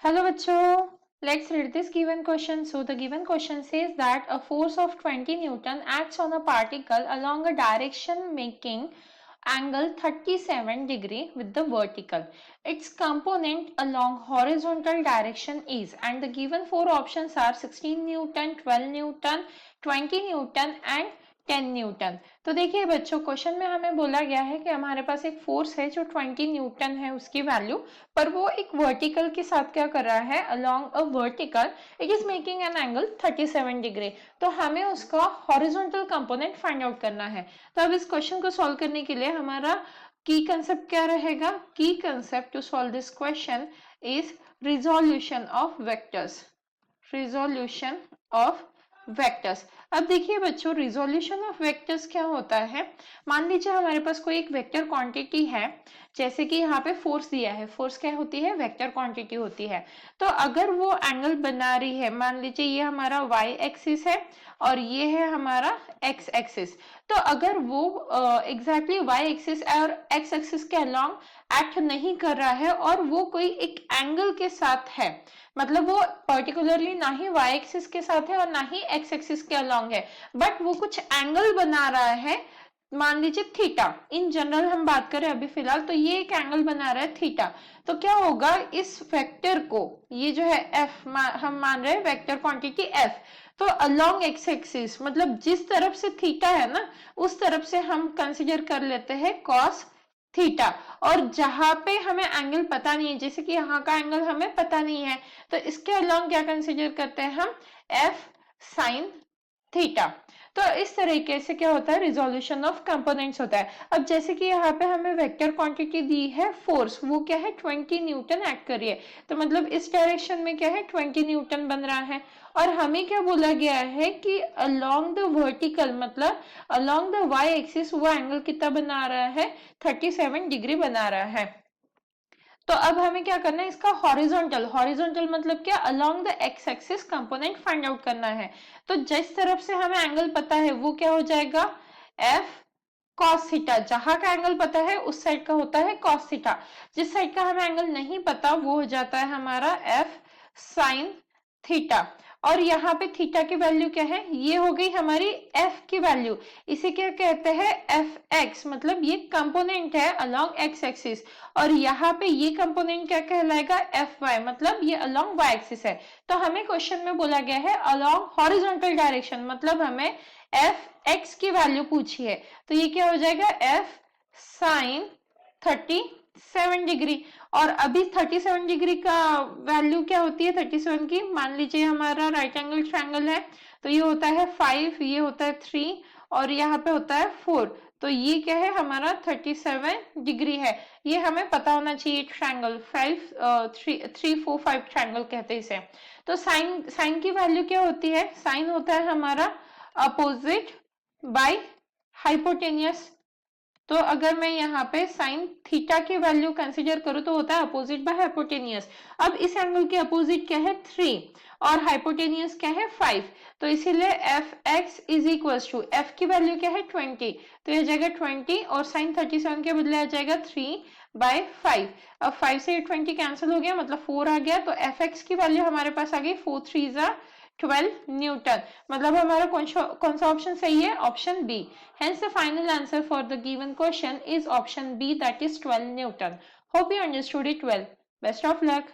Hello bachcho, let's read this given question. So the given question says that a force of 20 Newton acts on a particle along a direction making angle 37 degree with the vertical. Its component along horizontal direction is, and the given four options are 16 Newton, 12 Newton, 20 Newton and 10 Newton. तो देखिए बच्चों question में हमें बोला गया है कि हमारे पास एक फोर्स है जो 20 न्यूटन है उसकी वैल्यू, पर वो एक वर्टिकल के साथ क्या कर रहा है, along a vertical it is making an angle 37 degree. तो हमें उसका हॉरिजॉन्टल कंपोनेंट फाइंड आउट करना है। तो अब इस क्वेश्चन को सॉल्व करने के लिए हमारा की कंसेप्ट क्या रहेगा? की concept to solve this question is resolution of vectors. Resolution of vectors. अब देखिए बच्चों रिजोल्यूशन ऑफ वेक्टर्स क्या होता है। मान लीजिए हमारे पास कोई एक वेक्टर क्वांटिटी है, जैसे कि यहाँ पे फोर्स दिया है। फोर्स क्या होती है? वेक्टर क्वांटिटी होती है। तो अगर वो एंगल बना रही है, मान लीजिए ये हमारा y एक्सिस है और ये है हमारा x एक्सिस। तो अगर वो एग्जैक्टली y एक्सिस और x एक्सिस के अलोंग एक्ट नहीं कर रहा है और वो कोई एक एंगल के साथ है, मतलब वो पर्टिकुलरली ना ही y एक्सिस के साथ है और ना ही x एक्सिस के अलोंग है, बट वो कुछ एंगल बना रहा है, मान लीजिए थीटा। इन जनरल हम बात करें अभी फिलहाल, तो ये एक एंगल बना रहा है थीटा। तो क्या होगा, इस वेक्टर को, ये जो है f हम मान रहे हैं वेक्टर क्वांटिटी f, तो अलोंग एक्स एक्सिस मतलब जिस तरफ से थीटा है ना उस तरफ से हम कंसिडर कर लेते हैं कॉस थीटा। और जहां पे हमें एंगल पता नहीं है, जैसे कि यहाँ का एंगल हमें पता नहीं है, तो इसके अलोंग क्या कंसिडर करते हैं हम, एफ साइन थीटा। तो इस तरीके से क्या होता है, रिजोल्यूशन ऑफ कंपोनेंट्स होता है। अब जैसे कि यहाँ पे हमें वेक्टर क्वांटिटी दी है फोर्स, वो क्या है 20 न्यूटन एक्ट कर रही है, तो मतलब इस डायरेक्शन में क्या है 20 न्यूटन बन रहा है। और हमें क्या बोला गया है कि अलोंग द वर्टिकल मतलब अलोंग द वाई एक्सिस वो एंगल कितना बना रहा है, 37 डिग्री बना रहा है। तो अब हमें क्या करना है, इसका हॉरिजॉन्टल, हॉरिजॉन्टल मतलब क्या, along the x axis component find out करना है। तो जिस तरफ से हमें एंगल पता है वो क्या हो जाएगा, एफ कॉस थीटा। जहां का एंगल पता है उस साइड का होता है कॉस थीटा, जिस साइड का हमें एंगल नहीं पता वो हो जाता है हमारा एफ साइन थीटा। और यहाँ पे थीटा की वैल्यू क्या है, ये हो गई हमारी एफ की वैल्यू। इसे क्या कहते हैं, एफ एक्स, मतलब ये कंपोनेंट है अलोंग एक्स एक्सिस। और यहाँ पे ये कंपोनेंट क्या कहलाएगा, एफ वाई, मतलब ये अलोंग वाई एक्सिस है। तो हमें क्वेश्चन में बोला गया है अलोंग हॉरिजॉन्टल डायरेक्शन, मतलब हमें एफ एक्स की वैल्यू पूछी है। तो ये क्या हो जाएगा, एफ साइन 37 डिग्री। और अभी 37 डिग्री का वैल्यू क्या होती है 37 की, मान लीजिए हमारा राइट एंगल ट्रायंगल है, तो ये होता है 5, ये होता है 3 और यहाँ पे होता है 4। तो ये क्या है हमारा 37 डिग्री है। ये हमें पता होना चाहिए। ट्रायंगल 3 4 5 ट्रायंगल कहते हैं इसे। तो साइन की वैल्यू क्या होती है, साइन होता है हमारा अपोजिट बाय हाइपोटेनियस। तो अगर मैं यहाँ पे साइन थीटा की वैल्यू कंसीडर करूं तो होता है अपोजिट बाय हाइपोटेनियस। अब इस एंगल के अपोजिट क्या है 3 और हाइपोटेनियस क्या है 5, तो इसीलिए F X is equal to F की वैल्यू क्या है 20, तो यह जाएगा 20 और साइन 37 के बदले आ जाएगा 3/5। अब 5 से 20 कैंसिल हो गया, मतलब 4 आ गया, तो एफ एक्स की वैल्यू हमारे पास आ गई 4 3 12 न्यूटन। मतलब हमारा कौन सा ऑप्शन सही है, option B. Hence the final answer for the given question is option B, that is 12 Newton. Hope you understood it well. Best of luck.